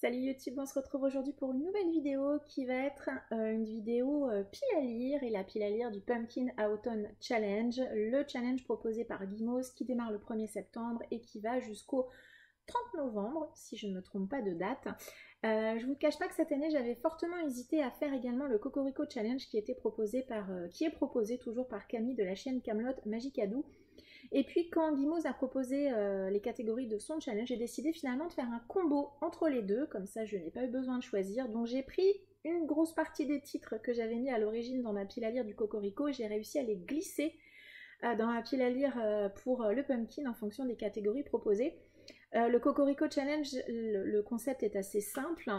Salut YouTube, on se retrouve aujourd'hui pour une nouvelle vidéo qui va être une vidéo pile à lire et la pile à lire du Pumpkin Autumn Challenge, le challenge proposé par Gimos qui démarre le 1er septembre et qui va jusqu'au 30 novembre, si je ne me trompe pas de date. Je ne vous cache pas que cette année j'avais fortement hésité à faire également le Cocorico Challenge qui est proposé toujours par Camille de la chaîne Camelot Magicadou. Et puis quand Gimos a proposé les catégories de son challenge, j'ai décidé finalement de faire un combo entre les deux, comme ça je n'ai pas eu besoin de choisir. Donc j'ai pris une grosse partie des titres que j'avais mis à l'origine dans ma pile à lire du Cocorico et j'ai réussi à les glisser dans ma pile à lire pour le Pumpkin en fonction des catégories proposées. Le Cocorico Challenge, le concept est assez simple.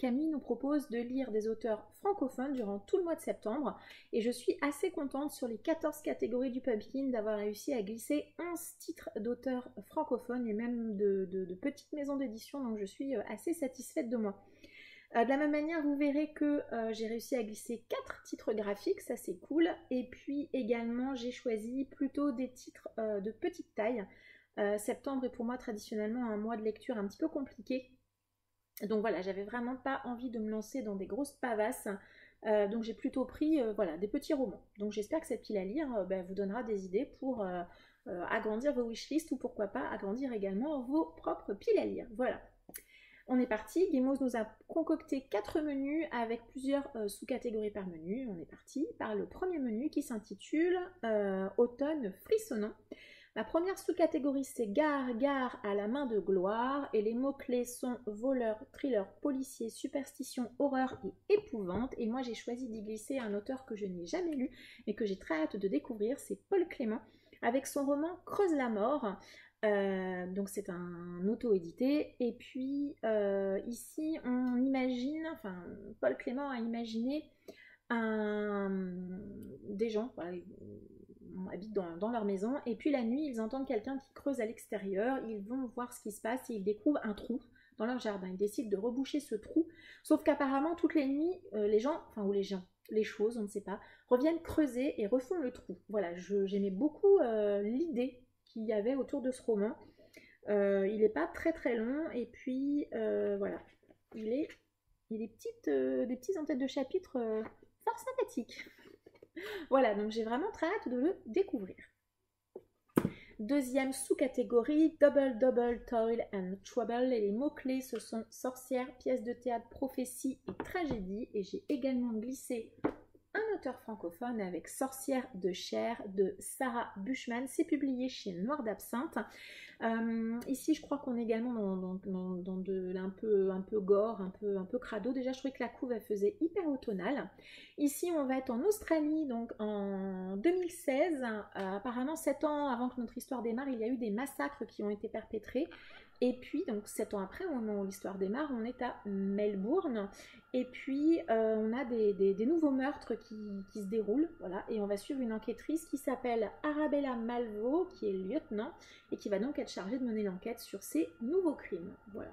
Camille nous propose de lire des auteurs francophones durant tout le mois de septembre et je suis assez contente sur les 14 catégories du Pumpkin d'avoir réussi à glisser 11 titres d'auteurs francophones et même de petites maisons d'édition, donc je suis assez satisfaite de moi. De la même manière, vous verrez que j'ai réussi à glisser 4 titres graphiques, ça c'est cool. Et puis également, j'ai choisi plutôt des titres de petite taille. Septembre est pour moi traditionnellement un mois de lecture un petit peu compliqué. Donc voilà, j'avais vraiment pas envie de me lancer dans des grosses pavasses. Donc j'ai plutôt pris voilà, des petits romans. Donc j'espère que cette pile à lire vous donnera des idées pour agrandir vos wishlists ou pourquoi pas agrandir également vos propres piles à lire. Voilà. On est parti, Gimos nous a concocté 4 menus avec plusieurs sous-catégories par menu. On est parti par le premier menu qui s'intitule Automne frissonnant. La première sous-catégorie c'est Gare, gare à la main de gloire et les mots-clés sont voleur, thriller, policier, superstition, horreur et épouvante. Et moi j'ai choisi d'y glisser un auteur que je n'ai jamais lu mais que j'ai très hâte de découvrir, c'est Paul Clément avec son roman Creuse la mort. Donc c'est un auto-édité et puis ici on imagine, enfin Paul Clément a imaginé des gens, voilà, habitent dans leur maison et puis la nuit ils entendent quelqu'un qui creuse à l'extérieur, ils vont voir ce qui se passe et ils découvrent un trou dans leur jardin, ils décident de reboucher ce trou, sauf qu'apparemment toutes les nuits les choses, on ne sait pas, reviennent creuser et refont le trou. Voilà, j'aimais beaucoup l'idée qu'il y avait autour de ce roman. Il n'est pas très très long et puis voilà, il est des petits en tête de chapitre fort sympathiques. Voilà, donc j'ai vraiment très hâte de le découvrir. Deuxième sous-catégorie, Double Double Toil and Trouble. Et les mots-clés, ce sont sorcière, pièce de théâtre, prophétie et tragédie. Et j'ai également glissé un auteur francophone avec Sorcière de chair de Sarah Bushman. C'est publié chez Noir d'Absinthe. Ici, je crois qu'on est également dans de un peu gore, un peu crado. Déjà, je trouvais que la couve, elle faisait hyper automnale. Ici, on va être en Australie, donc en 2016. Apparemment, 7 ans avant que notre histoire démarre, il y a eu des massacres qui ont été perpétrés. Et puis, donc 7 ans après, au moment où l'histoire démarre, on est à Melbourne. Et puis, on a des nouveaux meurtres qui se déroulent. Voilà, et on va suivre une enquêtrice qui s'appelle Arabella Malvo, qui est lieutenant, et qui va donc être chargée de mener l'enquête sur ces nouveaux crimes. Voilà.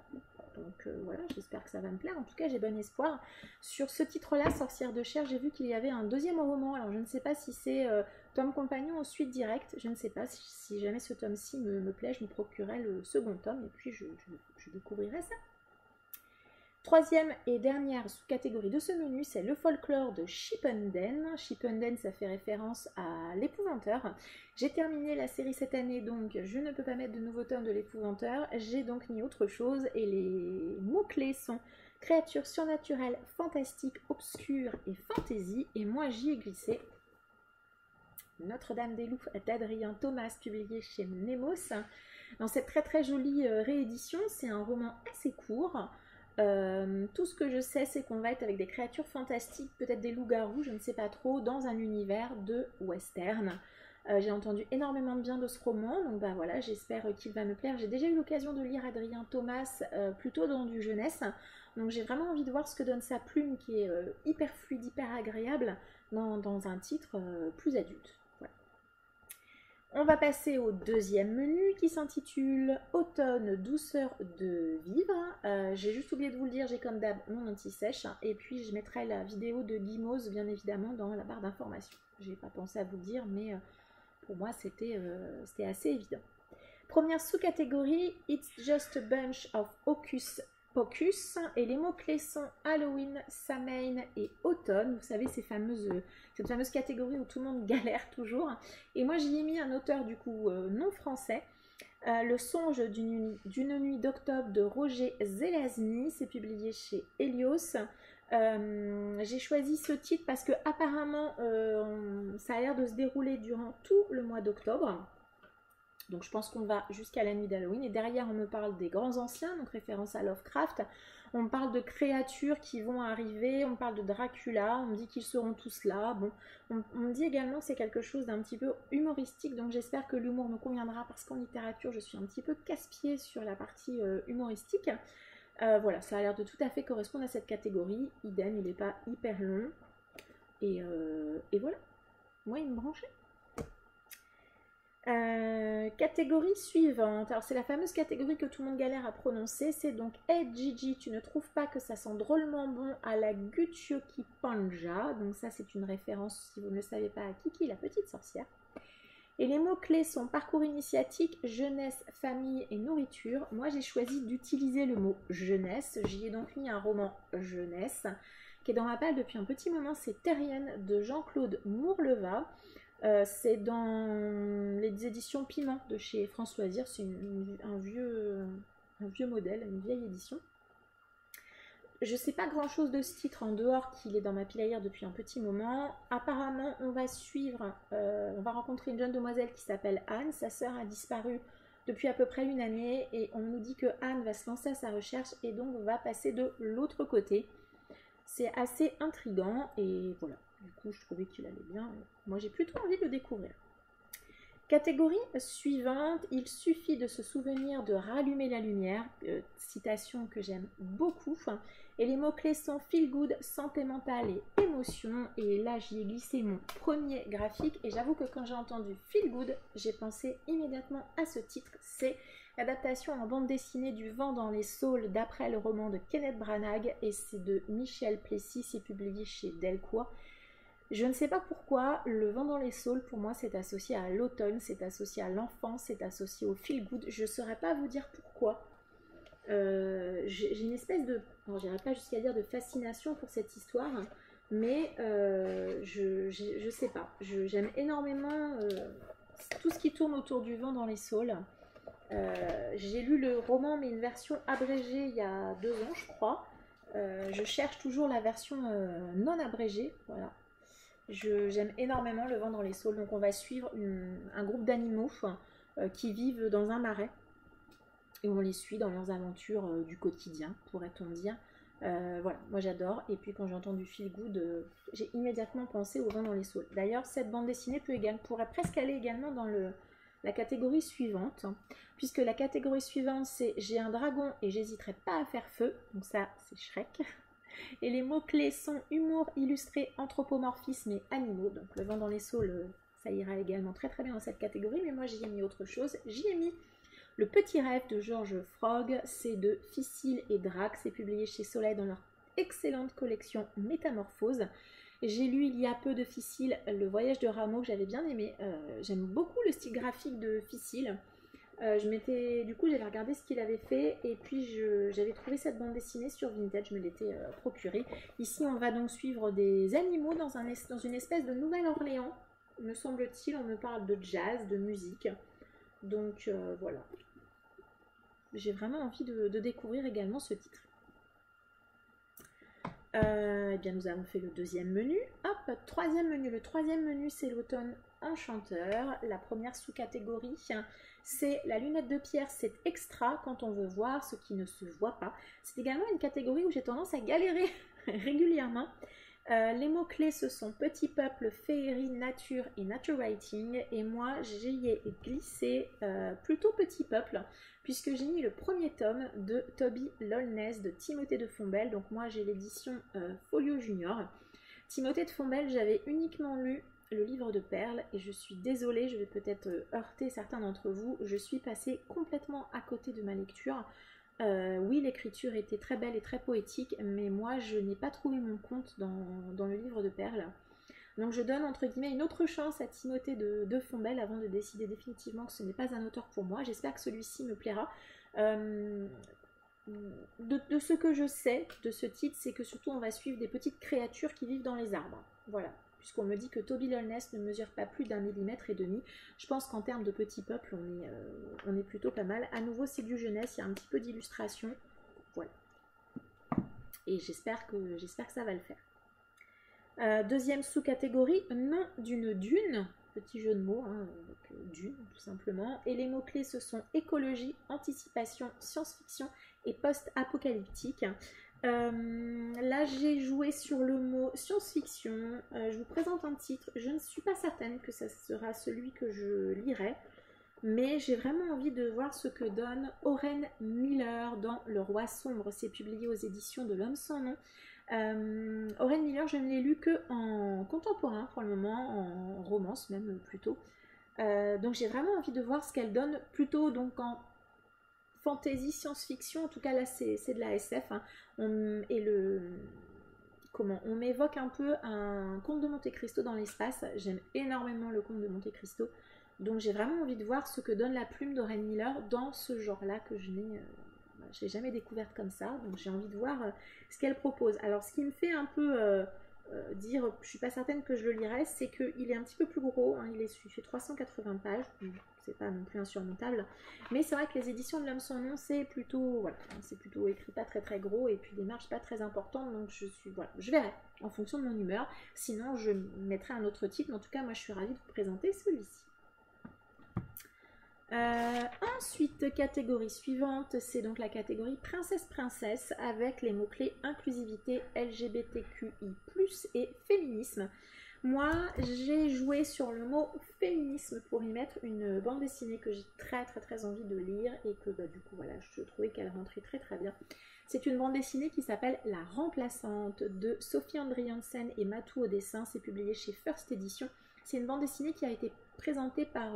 Donc voilà, j'espère que ça va me plaire. En tout cas, j'ai bon espoir. Sur ce titre-là, Sorcière de chair, j'ai vu qu'il y avait un deuxième roman. Alors, je ne sais pas si c'est tome compagnon ou suite directe. Je ne sais pas. Si jamais ce tome-ci me plaît, je me procurerai le second tome et puis je découvrirai ça. Troisième et dernière sous-catégorie de ce menu, c'est le folklore de Chippenden. Chippenden, ça fait référence à l'épouvanteur. J'ai terminé la série cette année, donc je ne peux pas mettre de nouveaux tomes de l'épouvanteur. J'ai donc mis autre chose et les mots-clés sont créatures surnaturelles, fantastiques, obscures et fantaisie. Et moi, j'y ai glissé Notre-Dame des Loups d'Adrien Thomas, publié chez Nemos. Dans cette très très jolie réédition, c'est un roman assez court. Tout ce que je sais, c'est qu'on va être avec des créatures fantastiques, peut-être des loups-garous, je ne sais pas trop, dans un univers de western. J'ai entendu énormément de bien de ce roman, donc bah voilà, j'espère qu'il va me plaire. J'ai déjà eu l'occasion de lire Adrien Thomas plutôt dans du jeunesse, donc j'ai vraiment envie de voir ce que donne sa plume qui est hyper fluide, hyper agréable dans un titre plus adulte. Voilà. On va passer au deuxième menu qui s'intitule Automne, douceur de vivre. J'ai juste oublié de vous le dire, j'ai comme d'hab mon anti-sèche et puis je mettrai la vidéo de Gimos bien évidemment dans la barre d'informations. J'ai pas pensé à vous le dire mais pour moi c'était assez évident. Première sous-catégorie, It's just a bunch of hocus Pocus. Et les mots-clés sont Halloween, Samhain et automne. Vous savez, cette fameuse catégorie où tout le monde galère toujours. Et moi, j'y ai mis un auteur du coup non français. Le songe d'une nuit d'octobre de Roger Zelazny. C'est publié chez Helios. J'ai choisi ce titre parce que apparemment ça a l'air de se dérouler durant tout le mois d'octobre. Donc je pense qu'on va jusqu'à la nuit d'Halloween. Et derrière on me parle des grands anciens, donc référence à Lovecraft. On me parle de créatures qui vont arriver, on me parle de Dracula, on me dit qu'ils seront tous là. Bon, on me dit également que c'est quelque chose d'un petit peu humoristique, donc j'espère que l'humour me conviendra parce qu'en littérature je suis un petit peu casse-pied sur la partie humoristique. Voilà, ça a l'air de tout à fait correspondre à cette catégorie. Idem, il n'est pas hyper long. Et voilà, moi il me branchait. Catégorie suivante, alors c'est la fameuse catégorie que tout le monde galère à prononcer, c'est donc Hey Gigi, tu ne trouves pas que ça sent drôlement bon à la Gucciocchi Panja. Donc ça c'est une référence, si vous ne le savez pas, à Kiki la petite sorcière. Et les mots-clés sont parcours initiatique, jeunesse, famille et nourriture. Moi j'ai choisi d'utiliser le mot jeunesse, j'y ai donc mis un roman jeunesse qui est dans ma palle depuis un petit moment, c'est Terrienne de Jean-Claude Mourleva. C'est dans les éditions Piment de chez Françoisir, c'est un vieux modèle, une vieille édition. Je sais pas grand chose de ce titre en dehors qu'il est dans ma pile à lire depuis un petit moment. Apparemment on va rencontrer une jeune demoiselle qui s'appelle Anne, sa sœur a disparu depuis à peu près une année et on nous dit que Anne va se lancer à sa recherche et donc va passer de l'autre côté. C'est assez intriguant et voilà. Du coup, je trouvais qu'il allait bien. Moi, j'ai plutôt envie de le découvrir. Catégorie suivante, il suffit de se souvenir de rallumer la lumière. Citation que j'aime beaucoup. Et les mots-clés sont feel good, santé mentale et émotion. Et là, j'y ai glissé mon premier graphique. Et j'avoue que quand j'ai entendu feel good, j'ai pensé immédiatement à ce titre. C'est l'adaptation en bande dessinée du Vent dans les Saules d'après le roman de Kenneth Branagh. Et c'est de Michel Plessis, c'est publié chez Delcourt. Je ne sais pas pourquoi, le vent dans les saules, pour moi, c'est associé à l'automne, c'est associé à l'enfance, c'est associé au feel good. Je ne saurais pas vous dire pourquoi. J'ai une espèce de, alors j'irai pas jusqu'à dire de fascination pour cette histoire, mais je sais pas. J'aime énormément tout ce qui tourne autour du vent dans les saules. J'ai lu le roman, mais une version abrégée il y a 2 ans, je crois. Je cherche toujours la version non abrégée, voilà. J'aime énormément le vent dans les saules, donc on va suivre un groupe d'animaux qui vivent dans un marais et on les suit dans leurs aventures du quotidien, pourrait-on dire. Voilà, moi j'adore, et puis quand j'ai entendu feel good, j'ai immédiatement pensé au vent dans les saules. D'ailleurs, cette bande dessinée pourrait presque aller également dans la catégorie suivante, puisque la catégorie suivante c'est j'ai un dragon et j'hésiterai pas à faire feu, donc ça c'est Shrek. Et les mots-clés sont humour, illustré, anthropomorphisme et animaux. Donc le vent dans les saules, ça ira également très très bien dans cette catégorie. Mais moi j'y ai mis autre chose. J'y ai mis Le Petit Rêve de George Frog. C'est de Ficile et Drac. C'est publié chez Soleil dans leur excellente collection Métamorphose. J'ai lu il y a peu de Ficile Le Voyage de Rameau que j'avais bien aimé. J'aime beaucoup le style graphique de Ficile. Du coup j'avais regardé ce qu'il avait fait et puis j'avais trouvé cette bande dessinée sur Vintage, je me l'étais procurée. Ici on va donc suivre des animaux dans une espèce de Nouvelle-Orléans, me semble-t-il. On me parle de jazz, de musique, donc voilà. J'ai vraiment envie de découvrir également ce titre. Eh bien nous avons fait le deuxième menu. Hop, troisième menu. Le troisième menu c'est l'automne enchanteur. La première sous-catégorie c'est la lunette de pierre, c'est extra quand on veut voir ce qui ne se voit pas. C'est également une catégorie où j'ai tendance à galérer régulièrement. Les mots-clés ce sont petit peuple, féerie, nature et nature writing. Et moi j'y ai glissé plutôt petit peuple, puisque j'ai mis le premier tome de Toby Lollness de Timothée de Fombelle. Donc moi j'ai l'édition Folio Junior. Timothée de Fombelle, j'avais uniquement lu le livre de Perles et je suis désolée, je vais peut-être heurter certains d'entre vous, je suis passée complètement à côté de ma lecture. Oui, l'écriture était très belle et très poétique, mais moi je n'ai pas trouvé mon compte dans le livre de Perles. Donc je donne entre guillemets une autre chance à Timothée de Fombelle avant de décider définitivement que ce n'est pas un auteur pour moi. J'espère que celui-ci me plaira. de ce que je sais de ce titre, c'est que surtout on va suivre des petites créatures qui vivent dans les arbres. Voilà. Puisqu'on me dit que Toby Lolnest ne mesure pas plus d'1,5 mm. Je pense qu'en termes de petit peuple, on est plutôt pas mal. À nouveau, c'est du jeunesse, il y a un petit peu d'illustration. Voilà. Et j'espère que ça va le faire. Deuxième sous-catégorie, nom d'une dune. Petit jeu de mots, hein, avec dune, tout simplement. Et les mots-clés, ce sont écologie, anticipation, science-fiction et post-apocalyptique. Là j'ai joué sur le mot science-fiction. Je vous présente un titre, je ne suis pas certaine que ça sera celui que je lirai, mais j'ai vraiment envie de voir ce que donne Oren Miller dans Le Roi Sombre. C'est publié aux éditions de L'Homme sans nom. Oren Miller, je ne l'ai lu que en contemporain pour le moment, en romance même plutôt, donc j'ai vraiment envie de voir ce qu'elle donne plutôt donc en fantasy, science-fiction. En tout cas là c'est de la SF, hein. On m'évoque un peu un conte de Monte Cristo dans l'espace. J'aime énormément le conte de Monte Cristo, donc j'ai vraiment envie de voir ce que donne la plume d'Oren Miller dans ce genre là que je n'ai jamais découverte comme ça, donc j'ai envie de voir ce qu'elle propose. Alors ce qui me fait un peu dire je suis pas certaine que je le lirai, c'est qu'il est un petit peu plus gros, hein, il fait 380 pages, c'est pas non plus insurmontable, mais c'est vrai que les éditions de L'Homme sans nom, c'est plutôt, voilà, c'est plutôt écrit pas très très gros, et puis des marges pas très importantes, donc je verrai en fonction de mon humeur, sinon je mettrai un autre titre, mais en tout cas moi je suis ravie de vous présenter celui-ci. Ensuite, catégorie suivante, c'est donc la catégorie princesse avec les mots-clés inclusivité, LGBTQI+, et féminisme. Moi, j'ai joué sur le mot féminisme pour y mettre une bande dessinée que j'ai très envie de lire et que du coup voilà, je trouvais qu'elle rentrait très bien. C'est une bande dessinée qui s'appelle La Remplaçante de Sophie Andriansen et Matou au dessin. C'est publié chez First Edition. C'est une bande dessinée qui a été présentée par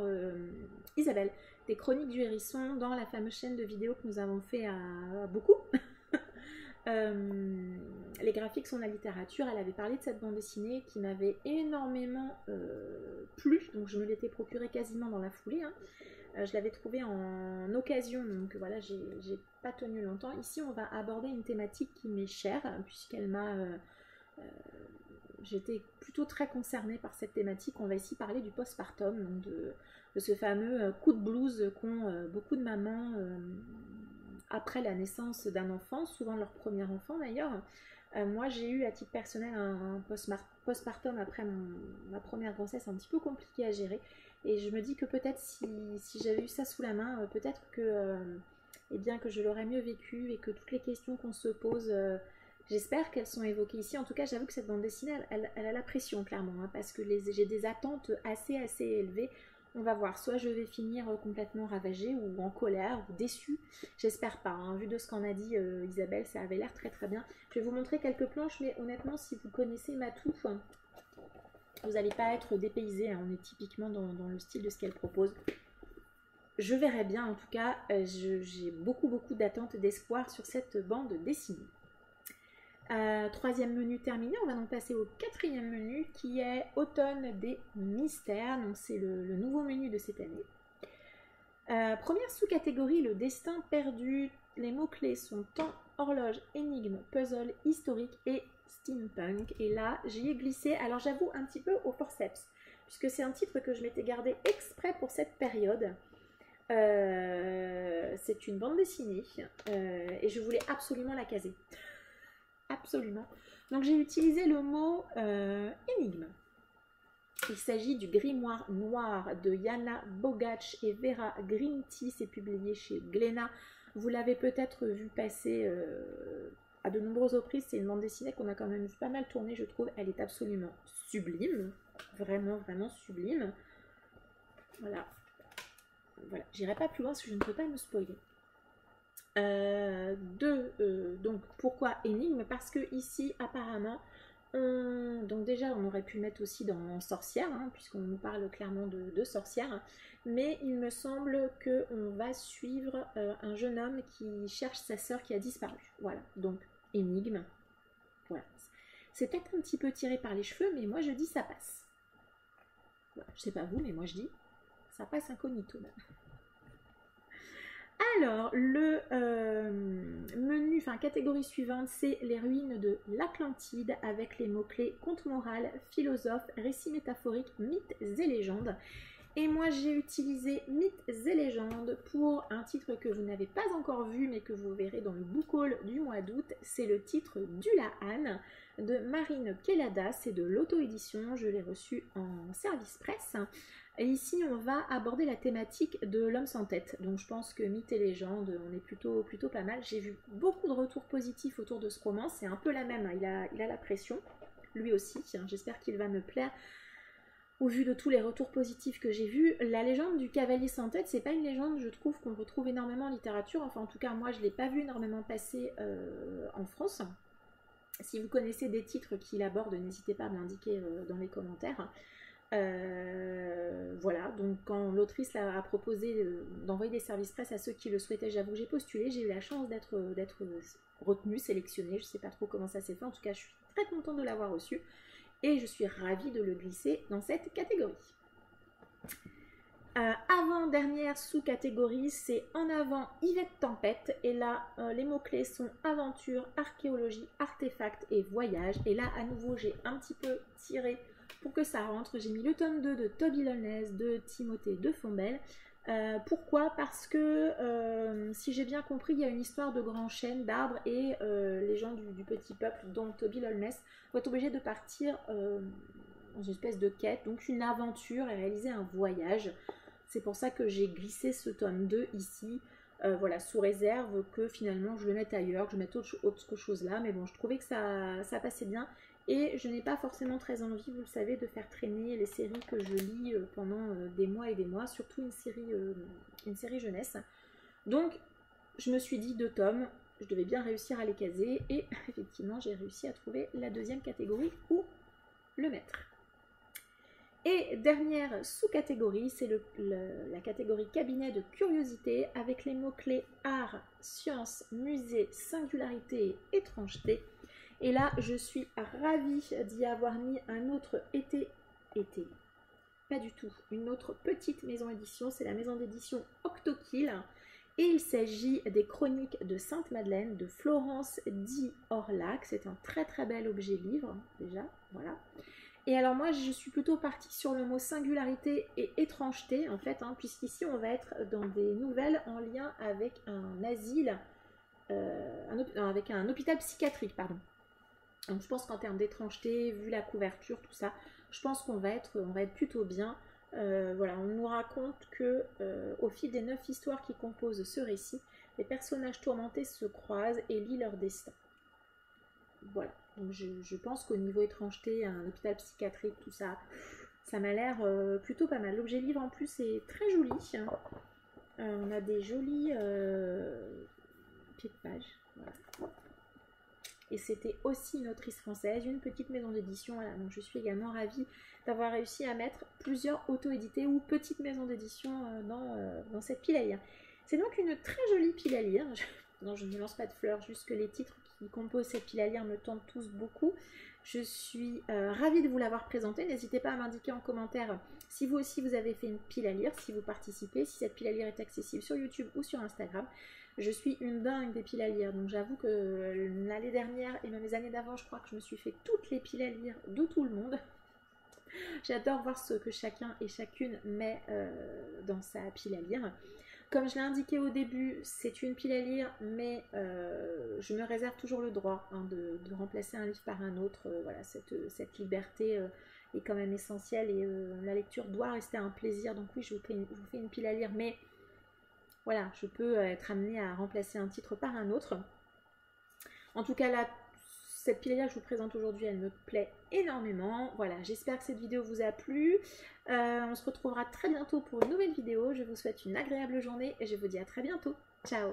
Isabelle des Chroniques du Hérisson dans la fameuse chaîne de vidéos que nous avons fait à beaucoup. Les graphiques sont la littérature. Elle avait parlé de cette bande dessinée qui m'avait énormément plu, donc je me l'étais procurée quasiment dans la foulée, hein. Je l'avais trouvée en occasion, donc voilà, j'ai pas tenu longtemps. Ici on va aborder une thématique qui m'est chère, puisqu'elle m'a j'étais plutôt très concernée par cette thématique. On va ici parler du postpartum, donc de ce fameux coup de blues qu'ont beaucoup de mamans après la naissance d'un enfant, souvent leur premier enfant d'ailleurs. Moi j'ai eu à titre personnel un postpartum après ma première grossesse un petit peu compliqué à gérer, et je me dis que peut-être si j'avais eu ça sous la main, peut-être que, eh bien, que je l'aurais mieux vécu, et que toutes les questions qu'on se pose, j'espère qu'elles sont évoquées ici. En tout cas, j'avoue que cette bande dessinée, elle a la pression, clairement, hein, parce que j'ai des attentes assez élevées. On va voir, soit je vais finir complètement ravagée, ou en colère, ou déçue. J'espère pas, hein. Vu de ce qu'en a dit Isabelle, ça avait l'air très bien. Je vais vous montrer quelques planches, mais honnêtement, si vous connaissez Matou, vous n'allez pas être dépaysé, hein. On est typiquement dans le style de ce qu'elle propose. Je verrai bien, en tout cas, j'ai beaucoup d'attentes et d'espoir sur cette bande dessinée. Troisième menu terminé, on va donc passer au quatrième menu qui est Automne des mystères. Donc c'est le nouveau menu de cette année. Première sous-catégorie, le destin perdu. Les mots-clés sont temps, horloge, énigme, puzzle, historique et steampunk. Et là, j'y ai glissé, alors j'avoue un petit peu au forceps, puisque c'est un titre que je m'étais gardé exprès pour cette période. C'est une bande dessinée et je voulais absolument la caser. Absolument. Donc j'ai utilisé le mot énigme. Il s'agit du Grimoire Noir de Jana Bogac et Vera Grinty. C'est publié chez Glénat. Vous l'avez peut-être vu passer à de nombreuses reprises. C'est une bande dessinée qu'on a quand même pas mal tournée, je trouve. Elle est absolument sublime. Vraiment sublime. Voilà. J'irai pas plus loin parce que je ne peux pas me spoiler. Donc pourquoi énigme? Parce que ici apparemment donc déjà on aurait pu le mettre aussi dans sorcière, hein, puisqu'on nous parle clairement de sorcière, mais il me semble que on va suivre un jeune homme qui cherche sa sœur qui a disparu. Voilà, donc énigme. Voilà, c'est peut-être un petit peu tiré par les cheveux, mais moi je dis ça passe. Voilà, je sais pas vous, mais moi je dis ça passe incognito. Alors, le menu enfin catégorie suivante, c'est les ruines de l'Atlantide avec les mots-clés conte moral, philosophe, récit métaphorique, mythes et légendes. Et moi j'ai utilisé mythes et légendes pour un titre que vous n'avez pas encore vu mais que vous verrez dans le book haul du mois d'août. C'est le titre d'Ulahan de Marine Kelada, c'est de l'auto-édition, je l'ai reçu en service presse. Et ici on va aborder la thématique de l'homme sans tête, donc je pense que mythes et légendes, on est plutôt pas mal. J'ai vu beaucoup de retours positifs autour de ce roman, c'est un peu la même, hein. Il a la pression, lui aussi, hein. J'espère qu'il va me plaire. Au vu de tous les retours positifs que j'ai vus, la légende du cavalier sans tête, c'est pas une légende, je trouve, qu'on retrouve énormément en littérature. Enfin, en tout cas, moi, je l'ai pas vu énormément passer en France. Si vous connaissez des titres qui l'abordent, n'hésitez pas à me l'indiquer dans les commentaires. Voilà, donc quand l'autrice a proposé d'envoyer des services presse à ceux qui le souhaitaient, j'avoue, j'ai postulé, j'ai eu la chance d'être retenue, sélectionnée, je sais pas trop comment ça s'est fait, en tout cas, je suis très contente de l'avoir reçu. Et je suis ravie de le glisser dans cette catégorie. Avant-dernière sous-catégorie, c'est En avant Yvette Tempête. Et là, les mots-clés sont aventure, archéologie, artefacts et voyage. Et là, à nouveau, j'ai un petit peu tiré pour que ça rentre. J'ai mis le tome 2 de Toby Lowndes, de Timothée de Fombelle. Pourquoi? Parce que si j'ai bien compris, il y a une histoire de grands chênes, d'arbres et les gens du petit peuple dont Toby Lowndes vont être obligés de partir dans une espèce de quête, donc une aventure et réaliser un voyage. C'est pour ça que j'ai glissé ce tome 2 ici, voilà, sous réserve que finalement je le mette ailleurs, que je mette autre chose là, mais bon, je trouvais que ça passait bien. Et je n'ai pas forcément très envie, vous le savez, de faire traîner les séries que je lis pendant des mois et des mois, surtout une série jeunesse. Donc, je me suis dit 2 tomes, je devais bien réussir à les caser, et effectivement, j'ai réussi à trouver la deuxième catégorie où le mettre. Et dernière sous-catégorie, c'est la catégorie cabinet de curiosité, avec les mots-clés art, science, musée, singularité et étrangeté. Et là, je suis ravie d'y avoir mis un autre pas du tout, une autre petite maison d'édition, c'est la maison d'édition Octokill. Et il s'agit des Chroniques de Sainte-Madeleine de Florence Di Orlac. C'est un très très bel objet livre, déjà, voilà. Et alors moi, je suis plutôt partie sur le mot singularité et étrangeté, en fait, hein, puisqu'ici, on va être dans des nouvelles en lien avec un asile, avec un hôpital psychiatrique, pardon. Donc je pense qu'en termes d'étrangeté, vu la couverture, tout ça, je pense qu'on va être plutôt bien. Voilà, on nous raconte que au fil des 9 histoires qui composent ce récit, les personnages tourmentés se croisent et lient leur destin. Voilà, donc je pense qu'au niveau étrangeté, un hôpital psychiatrique, tout ça, ça m'a l'air plutôt pas mal. L'objet livre en plus est très joli. On a des jolis pieds de page. Voilà. Et c'était aussi une autrice française, une petite maison d'édition. Voilà. Donc je suis également ravie d'avoir réussi à mettre plusieurs auto-édités ou petites maisons d'édition dans cette pile à lire. C'est donc une très jolie pile à lire. Non, je ne lance pas de fleurs, juste que les titres qui composent cette pile à lire me tentent tous beaucoup. Je suis ravie de vous l'avoir présenté. N'hésitez pas à m'indiquer en commentaire si vous aussi vous avez fait une pile à lire, si vous participez, si cette pile à lire est accessible sur YouTube ou sur Instagram. Je suis une dingue des piles à lire, donc j'avoue que l'année dernière et même les années d'avant, je crois que je me suis fait toutes les piles à lire de tout le monde. J'adore voir ce que chacun et chacune met dans sa pile à lire. Comme je l'ai indiqué au début, c'est une pile à lire, mais je me réserve toujours le droit de remplacer un livre par un autre. Voilà, cette liberté est quand même essentielle et la lecture doit rester un plaisir. Donc oui, je vous fais une pile à lire, mais voilà, je peux être amenée à remplacer un titre par un autre. En tout cas, là, cette pile à lire que je vous présente aujourd'hui, elle me plaît énormément. Voilà, j'espère que cette vidéo vous a plu. On se retrouvera très bientôt pour une nouvelle vidéo. Je vous souhaite une agréable journée et je vous dis à très bientôt. Ciao!